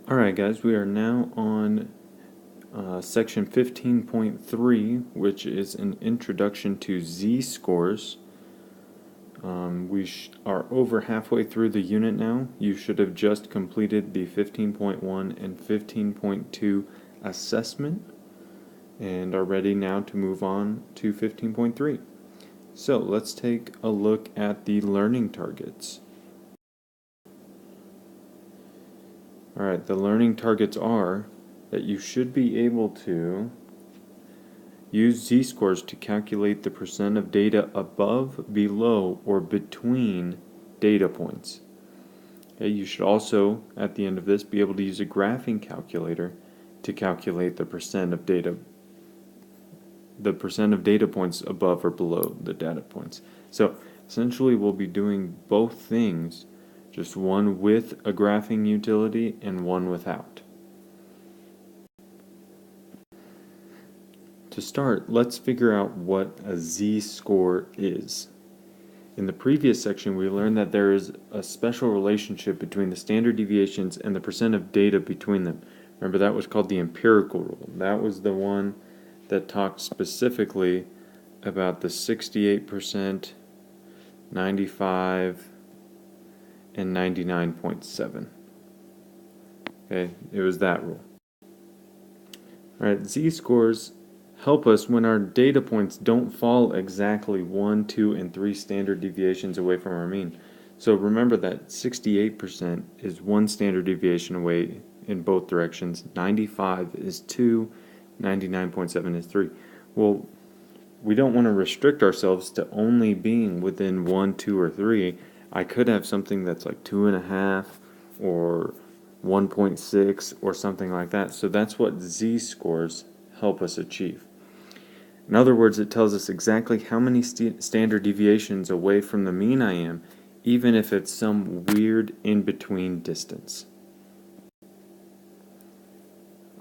Alright guys, we are now on section 15.3, which is an introduction to z-scores. We are over halfway through the unit now. You should have just completed the 15.1 and 15.2 assessment and are ready now to move on to 15.3. So let's take a look at the learning targets. Alright, the learning targets are that you should be able to use z-scores to calculate the percent of data above, below, or between data points. Okay, you should also, at the end of this, be able to use a graphing calculator to calculate the percent of data points above or below the data points. So essentially we'll be doing both things, just one with a graphing utility and one without. To start, let's figure out what a z-score is. In the previous section, we learned that there is a special relationship between the standard deviations and the percent of data between them. Remember, that was called the empirical rule. That was the one that talked specifically about the 68%, 95, and 99.7. Okay, it was that rule. Alright, z-scores help us when our data points don't fall exactly 1, 2, and 3 standard deviations away from our mean. So remember that 68% is 1 standard deviation away in both directions, 95 is 2, 99.7 is 3. Well, we don't want to restrict ourselves to only being within 1, 2, or 3. I could have something that's like 2.5 or 1.6 or something like that. So that's what z-scores help us achieve. In other words, it tells us exactly how many standard deviations away from the mean I am, even if it's some weird in-between distance.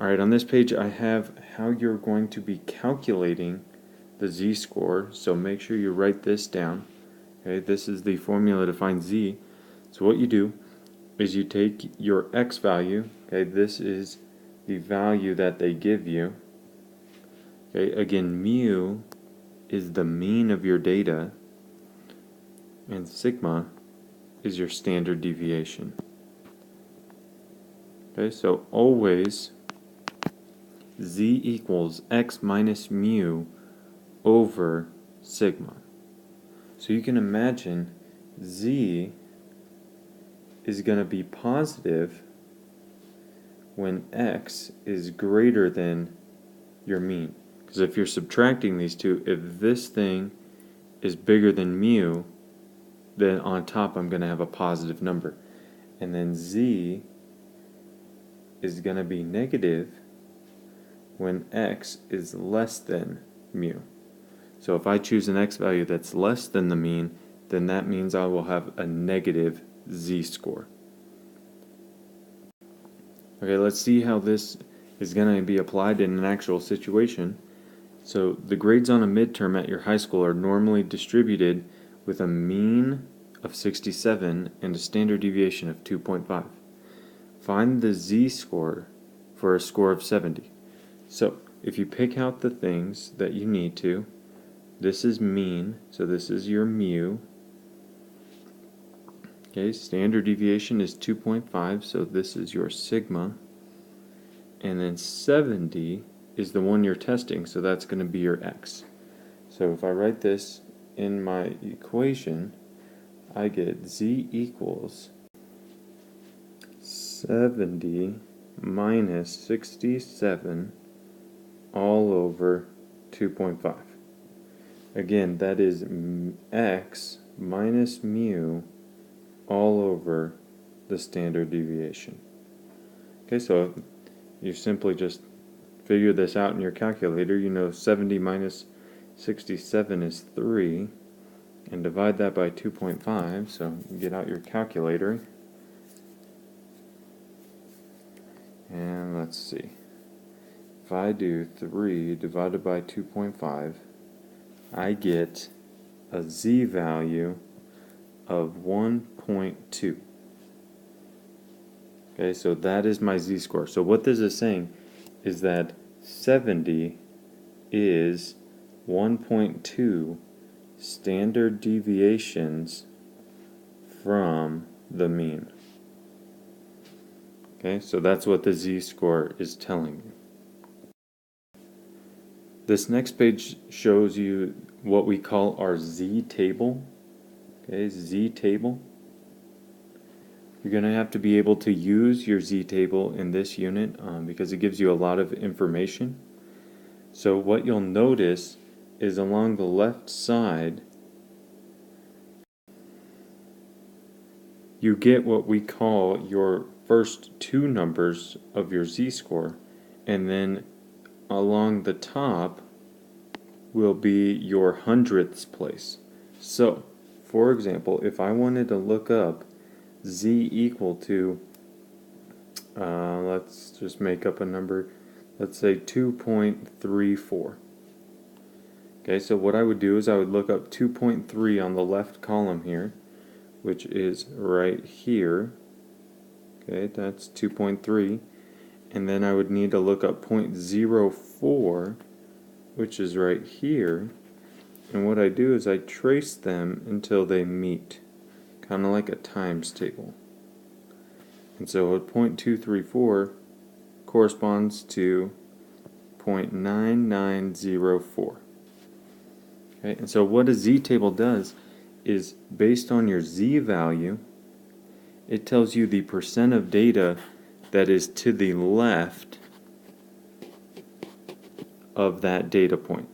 Alright, on this page I have how you're going to be calculating the z-score, so make sure you write this down. Okay, this is the formula to find z. So what you do is you take your x value, okay, this is the value that they give you. Okay, again, mu is the mean of your data, and sigma is your standard deviation. Okay, so always z equals x minus mu over sigma. So you can imagine z is going to be positive when x is greater than your mean. Because if you're subtracting these two, if this thing is bigger than mu, then on top I'm going to have a positive number. And then z is going to be negative when x is less than mu. So if I choose an x value that's less than the mean, then that means I will have a negative z-score. Okay, let's see how this is going to be applied in an actual situation. So the grades on a midterm at your high school are normally distributed with a mean of 67 and a standard deviation of 2.5. Find the z-score for a score of 70. So if you pick out the things that you need to, this is mean, so this is your mu. Okay, standard deviation is 2.5, so this is your sigma. And then 70 is the one you're testing, so that's going to be your x. So if I write this in my equation, I get z equals 70 minus 67 all over 2.5. Again, that is x minus mu all over the standard deviation. Okay, so you simply just figure this out in your calculator. You know 70 minus 67 is 3, and divide that by 2.5, so you get out your calculator. And let's see. If I do 3 divided by 2.5, I get a z value of 1.2. Okay, so that is my z-score. So what this is saying is that 70 is 1.2 standard deviations from the mean. Okay, so that's what the z-score is telling you. This next page shows you what we call our z-table. Okay, z-table. You're going to have to be able to use your z-table in this unit because it gives you a lot of information. So what you'll notice is along the left side, you get what we call your first two numbers of your z-score, and then along the top will be your hundredths place. So, for example, if I wanted to look up z equal to, let's just make up a number, let's say 2.34. Okay, so what I would do is I would look up 2.3 on the left column here, which is right here. Okay, that's 2.3. And then I would need to look up 0.04, which is right here. And what I do is I trace them until they meet, kind of like a times table. And so 0.234 corresponds to 0.9904. Okay, and so what a z-table does is, based on your z value, it tells you the percent of data that is to the left of that data point.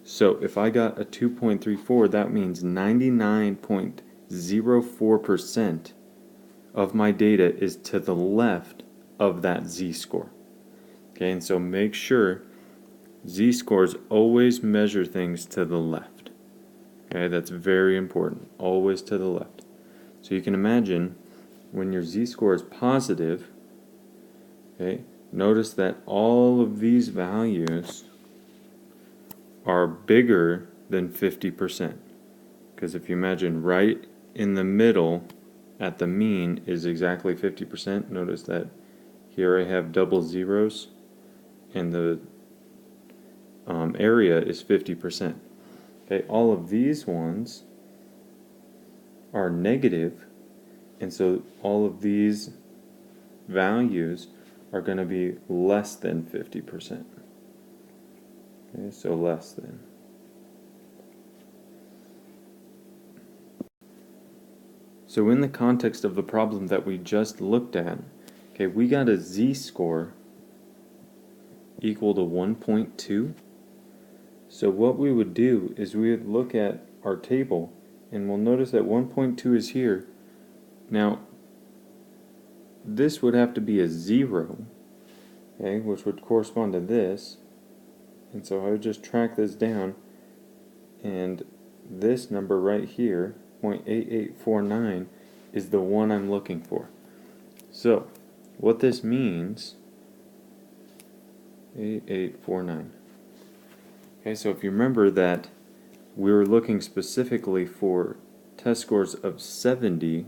So if I got a 2.34, that means 99.04% of my data is to the left of that z-score. Okay, and so make sure z-scores always measure things to the left. Okay, that's very important, always to the left. So you can imagine when your z-score is positive, okay, notice that all of these values are bigger than 50%. Because if you imagine right in the middle at the mean is exactly 50%, notice that here I have double zeros and the area is 50%. Okay, all of these ones are negative, and so all of these values are going to be less than 50%. Okay, so less than. So in the context of the problem that we just looked at, okay, we got a z-score equal to 1.2. So what we would do is we would look at our table, and we'll notice that 1.2 is here. Now, this would have to be a 0, okay, which would correspond to this. And so I would just track this down, and this number right here, 0.8849, is the one I'm looking for. So, what this means, 8849. Okay, so if you remember that we were looking specifically for test scores of 70,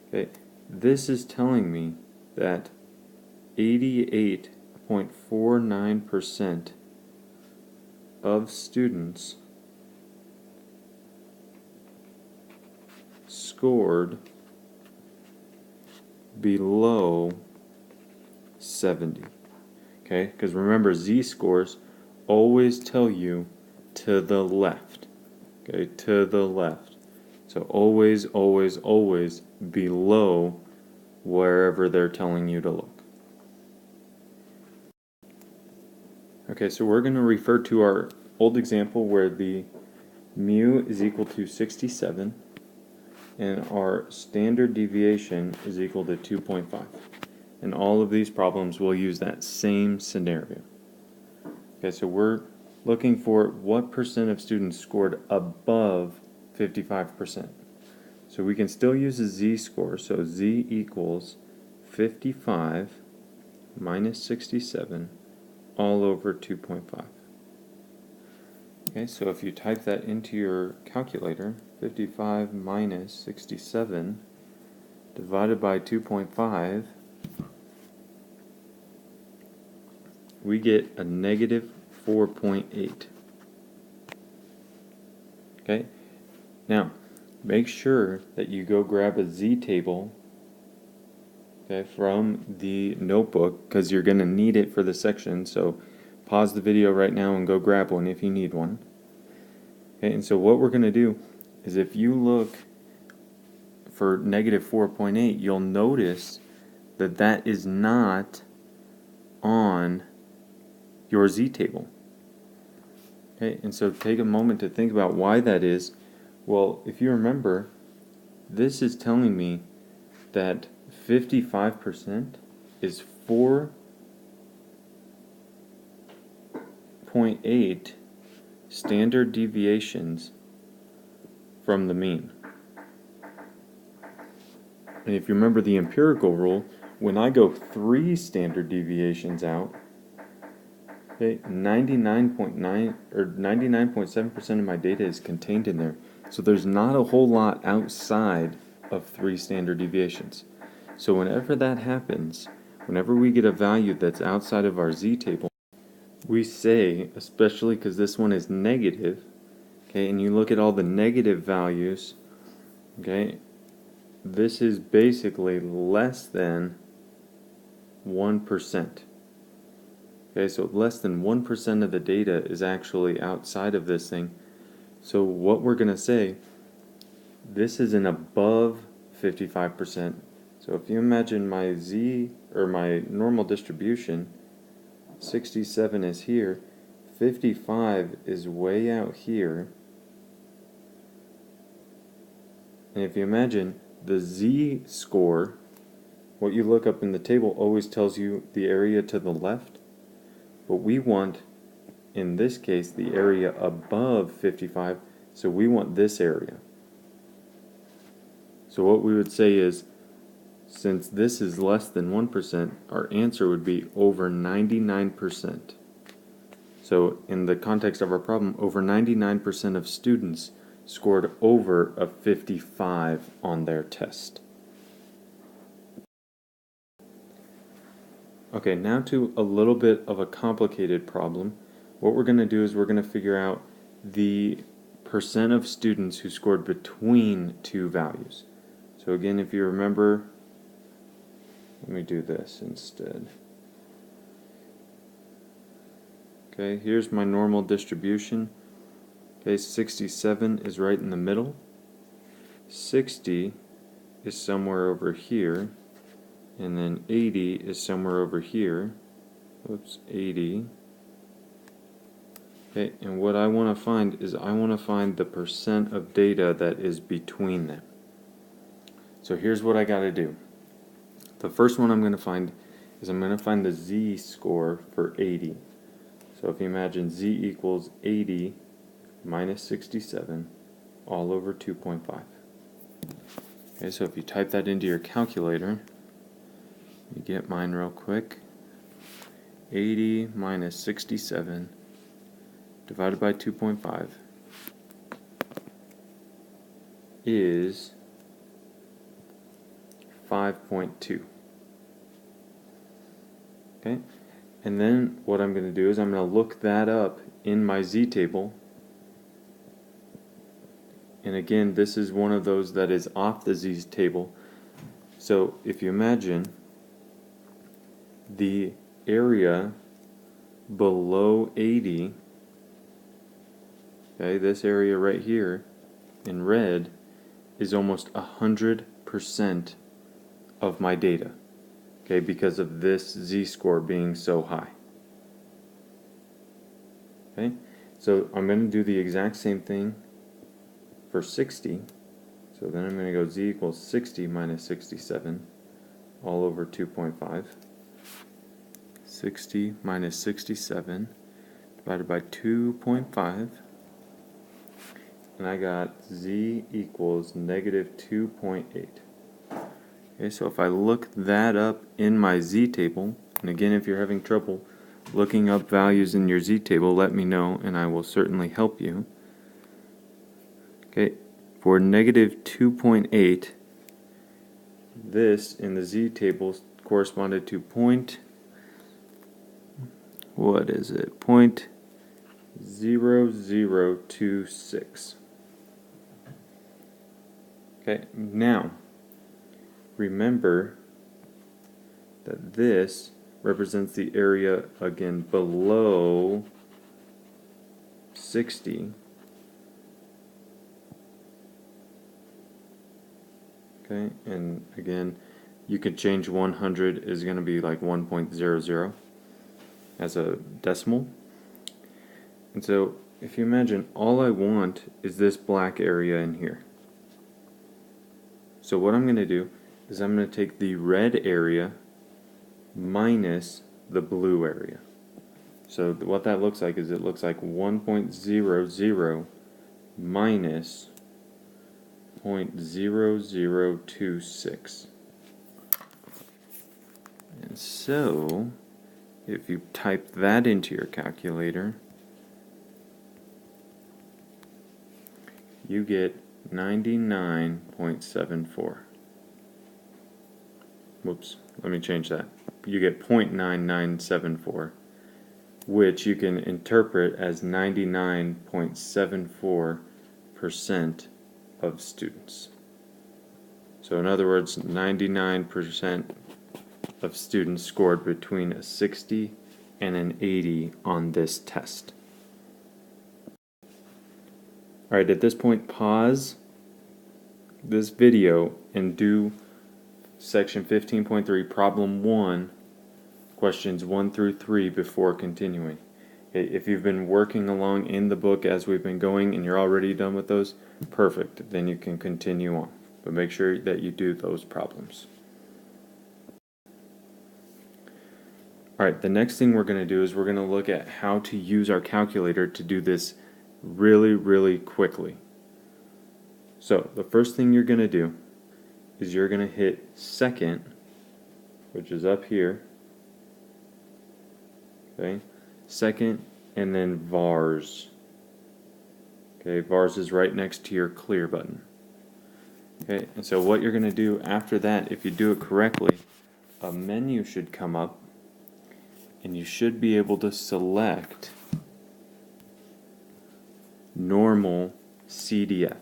okay, this is telling me that 88.49% of students scored below 70. Okay, because remember, z-scores always tell you to the left. Okay, to the left. So always, always, always below wherever they're telling you to look. Okay, so we're going to refer to our old example where the mu is equal to 67 and our standard deviation is equal to 2.5. And all of these problems will use that same scenario. Okay, so we're looking for what percent of students scored above 55%. So we can still use a z-score, so z equals 55 minus 67 all over 2.5. Okay, so if you type that into your calculator, 55 minus 67, divided by 2.5, we get a negative 4.8. Okay? Now, make sure that you go grab a z-table, okay, from the notebook, because you're going to need it for the section. So pause the video right now and go grab one if you need one. Okay, and so what we're going to do is, if you look for negative 4.8, you'll notice that that is not on your z-table. Okay, and so take a moment to think about why that is. Well, if you remember, this is telling me that 55% is 4.8 standard deviations from the mean. And if you remember the empirical rule, when I go 3 standard deviations out, okay, 99.9 or 99.7% of my data is contained in there. So there's not a whole lot outside of 3 standard deviations. So whenever that happens, whenever we get a value that's outside of our z-table, we say, especially because this one is negative, okay, and you look at all the negative values, okay, this is basically less than 1%. Okay, so less than 1% of the data is actually outside of this thing. So what we're going to say, this is an above 55%. So if you imagine my z, or my normal distribution, 67 is here, 55 is way out here. And if you imagine the z-score, what you look up in the table always tells you the area to the left. But we want, in this case, the area above 55, so we want this area. So what we would say is, since this is less than 1%, our answer would be over 99%. So in the context of our problem, over 99% of students scored over a 55 on their test. Okay, now to a little bit of a complicated problem. What we're going to do is we're going to figure out the percent of students who scored between 2 values. So again, if you remember, let me do this instead. Okay, here's my normal distribution. Okay, 67 is right in the middle. 60 is somewhere over here. And then 80 is somewhere over here. Oops, 80. Okay, and what I want to find is I want to find the percent of data that is between them. So here's what I got to do. The first one I'm going to find is I'm going to find the z-score for 80. So if you imagine z equals 80 minus 67 all over 2.5. Okay, so if you type that into your calculator, you get mine real quick. 80 minus 67 divided by 2.5 is 5.2. Okay, and then what I'm going to do is I'm going to look that up in my z-table. And again, this is one of those that is off the z-table. So if you imagine the area below 80, okay, this area right here in red is almost 100% of my data, okay, because of this z-score being so high. Okay, so I'm going to do the exact same thing for 60. So then I'm going to go z equals 60 minus 67 all over 2.5. 60 minus 67 divided by 2.5, and I got z equals negative 2.8. Okay, so if I look that up in my z-table, and again, if you're having trouble looking up values in your z-table, let me know and I will certainly help you. Okay, for negative 2.8, this in the z table corresponded to point 0.0026. Okay, now remember that this represents the area again below 60. Okay, and again, you could change 100 is going to be like 1.00 as a decimal. And so if you imagine, all I want is this black area in here. So what I'm going to do is I'm going to take the red area minus the blue area. So what that looks like is it looks like 1.00 minus 0.0026. And so if you type that into your calculator, you get 99.74. Whoops, let me change that. You get 0.9974, which you can interpret as 99.74% of students. So in other words, 99% of students scored between a 60 and an 80 on this test. Alright, at this point, pause this video and do section 15.3, problem 1, questions 1 through 3 before continuing. Okay, if you've been working along in the book as we've been going and you're already done with those, perfect, then you can continue on. But make sure that you do those problems. Alright, the next thing we're going to do is we're going to look at how to use our calculator to do this really quickly. So the first thing you're going to do is you're going to hit second, which is up here, okay, second, and then vars. Okay, vars is right next to your clear button. Okay, and so what you're going to do after that, if you do it correctly, a menu should come up and you should be able to select normal CDF.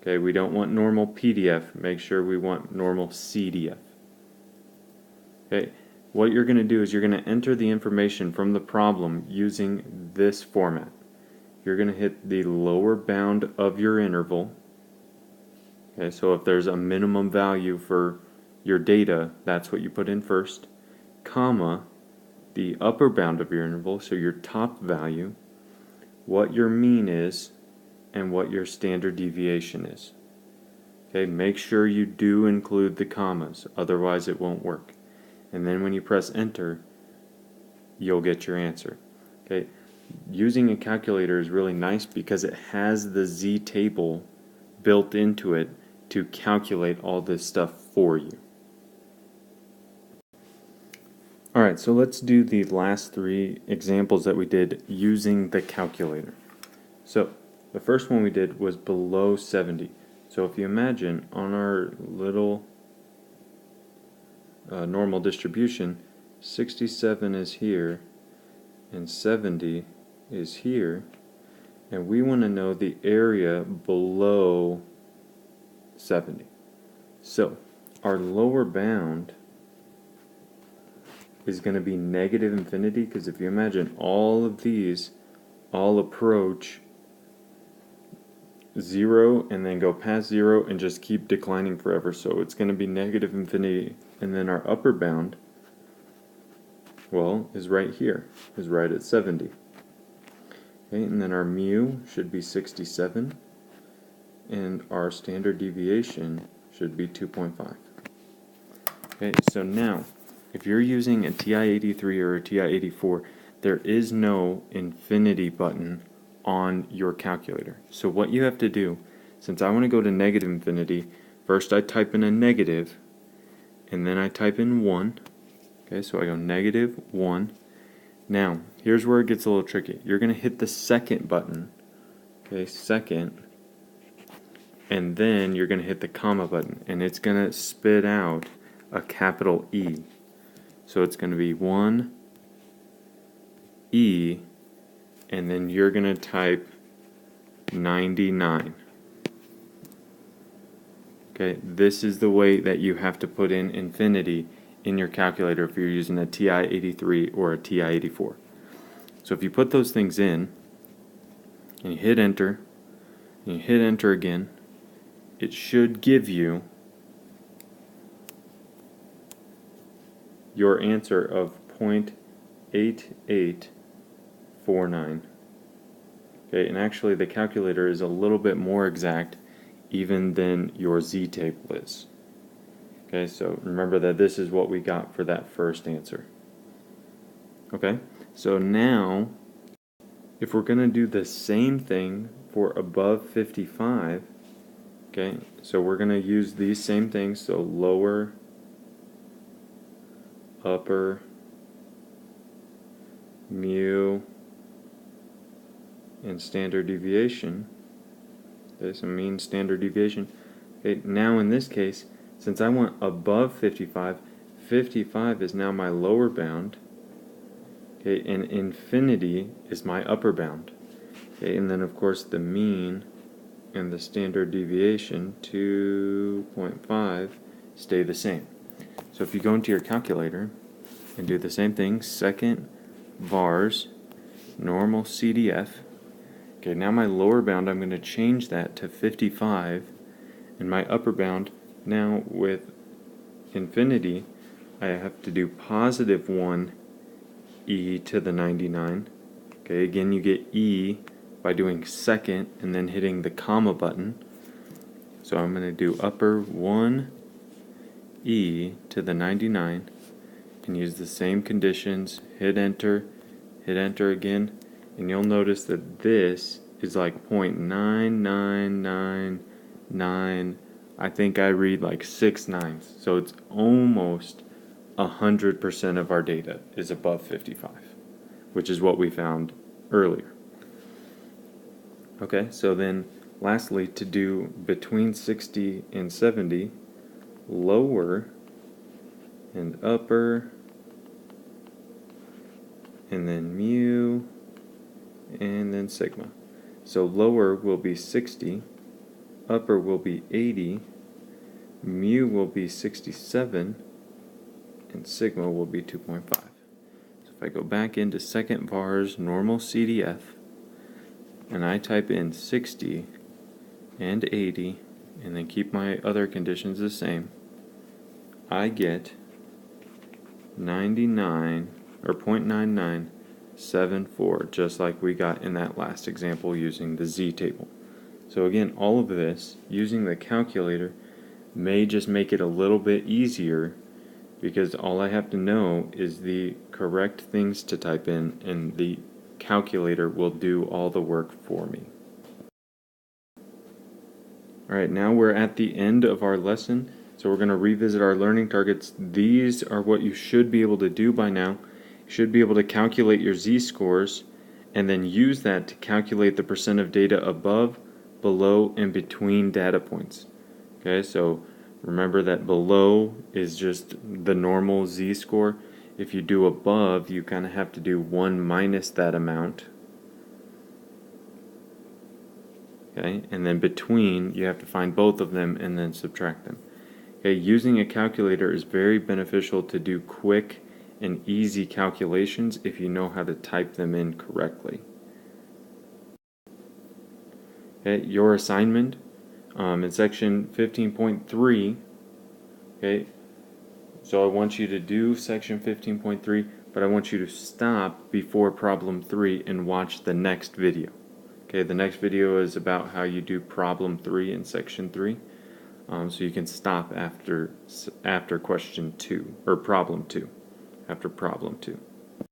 Okay, we don't want normal PDF, make sure we want normal CDF. Okay, what you're going to do is you're going to enter the information from the problem using this format. You're going to hit the lower bound of your interval. Okay, so if there's a minimum value for your data, that's what you put in first, comma, the upper bound of your interval, so your top value, what your mean is, and what your standard deviation is. Okay, make sure you do include the commas, otherwise it won't work. And then when you press enter, you'll get your answer. Okay, using a calculator is really nice because it has the Z table built into it to calculate all this stuff for you. Alright, so let's do the last 3 examples that we did using the calculator. So the first one we did was below 70. So if you imagine on our little normal distribution, 67 is here and 70 is here, and we want to know the area below 70. So our lower bound is going to be negative infinity, because if you imagine all of these all approach 0 and then go past 0 and just keep declining forever, so it's going to be negative infinity. And then our upper bound, well, is right here, is right at 70. Okay, and then our mu should be 67 and our standard deviation should be 2.5. Okay, so now if you're using a TI-83 or a TI-84, there is no infinity button on your calculator. So what you have to do, since I want to go to negative infinity, first I type in a negative, and then I type in 1. Okay, so I go negative 1. Now, here's where it gets a little tricky. You're going to hit the second button, okay, second, and then you're going to hit the comma button, and it's going to spit out a capital E. So it's going to be 1 E, and then you're going to type 99. Okay, this is the way that you have to put in infinity in your calculator if you're using a TI-83 or a TI-84. So if you put those things in, and you hit enter, and you hit enter again, it should give you your answer of 0.8849. Okay, and actually the calculator is a little bit more exact even than your z-table is. Okay, so remember that this is what we got for that first answer. Okay, so now if we're going to do the same thing for above 55, okay, so we're going to use these same things, so lower, upper, mu, and standard deviation. Okay, so mean, standard deviation. Okay, now in this case, since I want above 55, 55 is now my lower bound. Okay, and infinity is my upper bound. Okay, and then of course the mean and the standard deviation, 2.5, stay the same. So if you go into your calculator and do the same thing, second vars, normal CDF. Okay, now my lower bound, I'm going to change that to 55, and my upper bound, now with infinity, I have to do positive 1 e to the 99. Okay, again you get e by doing second and then hitting the comma button. So I'm going to do upper 1 e to the 99 and use the same conditions, hit enter again, and you'll notice that this is like 0.9999. I think I read like 6 nines, so it's almost 100% of our data is above 55, which is what we found earlier. Okay, so then lastly, to do between 60 and 70, lower and upper, and then mu, and then sigma. So lower will be 60, upper will be 80, mu will be 67, and sigma will be 2.5. So if I go back into second vars normal CDF, and I type in 60 and 80, and then keep my other conditions the same, I get 99 or 0.9974, just like we got in that last example using the z-table. So again, all of this using the calculator may just make it a little bit easier, because all I have to know is the correct things to type in, and the calculator will do all the work for me. Alright, now we're at the end of our lesson, so we're going to revisit our learning targets. These are what you should be able to do by now. You should be able to calculate your z-scores and then use that to calculate the percent of data above, below, and between data points. Okay, so remember that below is just the normal z-score. If you do above, you kind of have to do 1 minus that amount. Okay, and then between, you have to find both of them and then subtract them. Okay, using a calculator is very beneficial to do quick and easy calculations if you know how to type them in correctly. Okay, your assignment in section 15.3, okay, so I want you to do section 15.3, but I want you to stop before problem 3 and watch the next video. Okay, the next video is about how you do problem 3 in section 3. So you can stop after question 2, or problem 2, after problem 2.